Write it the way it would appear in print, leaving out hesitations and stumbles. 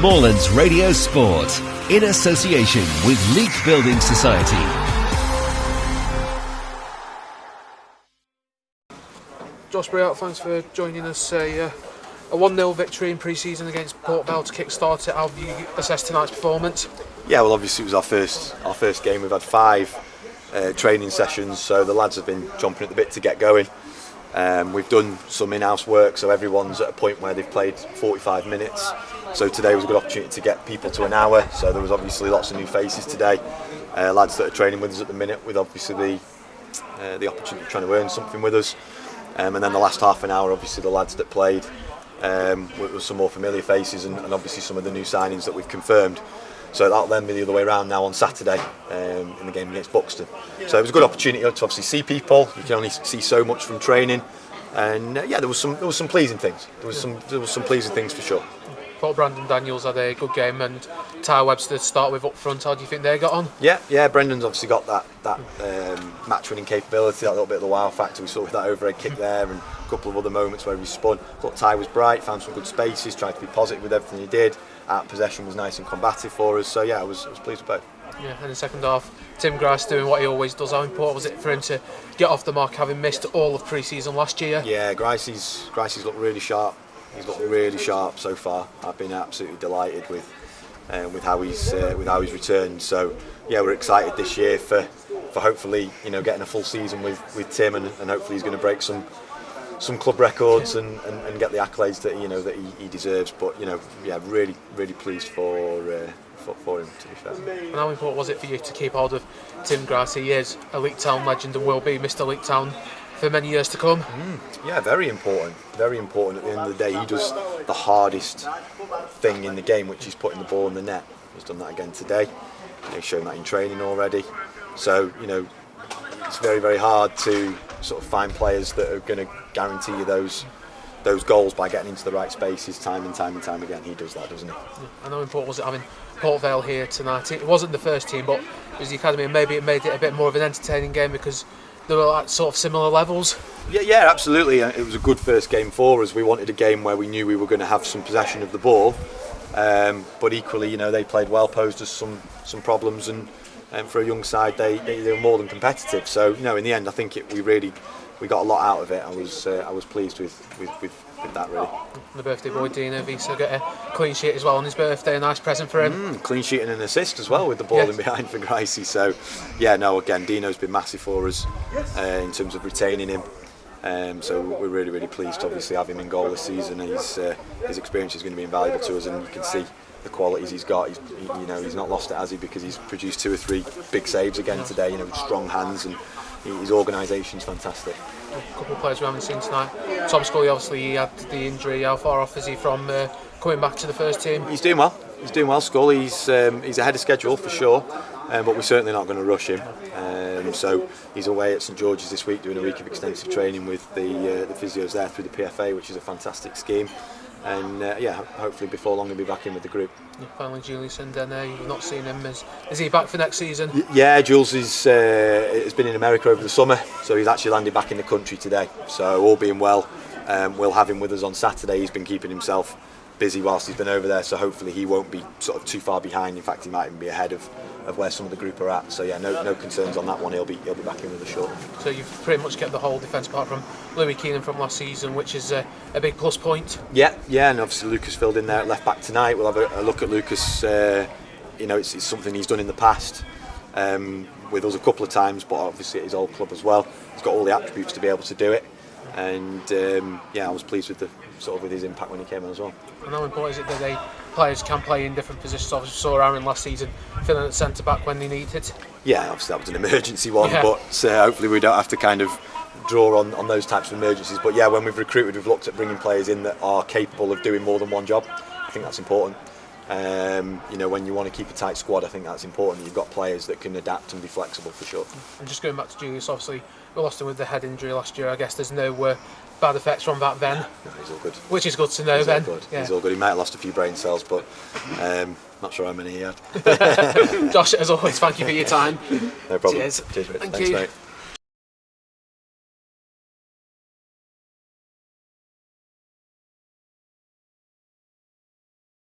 Moorlands Radio Sport, in association with Leek Building Society. Jules Brehaut, thanks for joining us. A 1-0 victory in pre-season against Port Vale to kick-start it. How have you assessed tonight's performance? Yeah, well, obviously it was our first game. We've had 5 training sessions, so the lads have been jumping at the bit to get going. We've done some in-house work, so everyone's at a point where they've played 45 minutes. So today was a good opportunity to get people to an hour. So there was obviously lots of new faces today. Lads that are training with us at the minute, with obviously the opportunity of trying to earn something with us. And then the last half an hour, obviously the lads that played with some more familiar faces and obviously some of the new signings that we've confirmed. So that'll then be the other way around now on Saturday in the game against Buxton. So it was a good opportunity to obviously see people. You can only see so much from training, and there was some pleasing things. There was some pleasing things for sure. Thought Brandon Daniels had a good game, and Webster to start with up front. How do you think they got on? Yeah. Brendan's obviously got that match-winning capability, that little bit of the wow factor. We saw with that overhead kick there, and a couple of other moments where he spun. Thought Ty was bright, found some good spaces, tried to be positive with everything he did. Out possession was nice and combative for us. So I was pleased with both. Yeah, in the second half, Tim Grice doing what he always does. How important was it for him to get off the mark, having missed all of pre-season last year? Yeah, Grice's looked really sharp. He's looked really sharp so far. I've been absolutely delighted with how he's returned. So we're excited this year for hopefully getting a full season with Tim, and hopefully he's going to break some club records and get the accolades that he deserves. But really pleased for him, to be fair. And how important was it for you to keep hold of Tim Grice? He is a Leek Town legend and will be Mr. Leek Town for many years to come. Yeah, very important. Very important. At the end of the day, he does the hardest thing in the game, which is putting the ball in the net. He's done that again today. He's shown that in training already. So it's very, very hard to sort of find players that are going to guarantee you those goals by getting into the right spaces time and time again. He does that, doesn't he? Yeah. And how important was it having Port Vale here tonight? It wasn't the first team, but it was the academy, and maybe it made it a bit more of an entertaining game because they were at sort of similar levels. Yeah, absolutely. It was a good first game for us. We wanted a game where we knew we were going to have some possession of the ball, but equally, they played well, posed us some problems, and for a young side, they were more than competitive. So, in the end, I think we got a lot out of it. I was pleased with that, really. The birthday boy Dino Visa got a clean sheet as well on his birthday. A nice present for him. Clean sheet and an assist as well with the ball in behind for Gricey. So again, Dino's been massive for us in terms of retaining him. So we're really pleased to obviously have him in goal this season. His experience is going to be invaluable to us, and you can see the qualities he's got. He's not lost it, has he? Because he's produced 2 or 3 big saves again today. With strong hands, and his organisation's fantastic. A couple of players we haven't seen tonight. Tom Scully, obviously, he had the injury. How far off is he from coming back to the first team? He's doing well. Scully, he's ahead of schedule for sure, but we're certainly not going to rush him. So he's away at St George's this week doing a week of extensive training with the physios there through the PFA, which is a fantastic scheme. And hopefully before long he'll be back in with the group. Finally, Julius, and then you've not seen him. Is he back for next season? Yeah, Jules has been in America over the summer, so he's actually landed back in the country today. So all being well, we'll have him with us on Saturday. He's been keeping himself busy whilst he's been over there, so hopefully he won't be sort of too far behind. In fact, he might even be ahead of where some of the group are at. So no concerns on that one. He'll be back in with us shortly. So you've pretty much kept the whole defence apart from Louis Keenan from last season, which is a big plus point. Yeah, and obviously Lucas filled in there at left back tonight. We'll have a look at Lucas. It's something he's done in the past with us a couple of times, but obviously at his old club as well. He's got all the attributes to be able to do it, and I was pleased with with his impact when he came on as well. And how important is it that players can play in different positions? Obviously saw Aaron last season filling at centre back when they needed. Yeah, obviously that was an emergency one, but hopefully we don't have to kind of draw on those types of emergencies. But when we've recruited, we've looked at bringing players in that are capable of doing more than one job. I think that's important. When you want to keep a tight squad, I think that's important. You've got players that can adapt and be flexible for sure. And just going back to Julius, obviously we lost him with the head injury last year. I guess there's no bad effects from that then. No, he's all good. Which is good to know. He's all good. Yeah. He's all good. He might have lost a few brain cells, but not sure how many he had. Josh, as always, thank you for your time. No problem. Cheers. Cheers, mate. Thank Thanks, you. mate.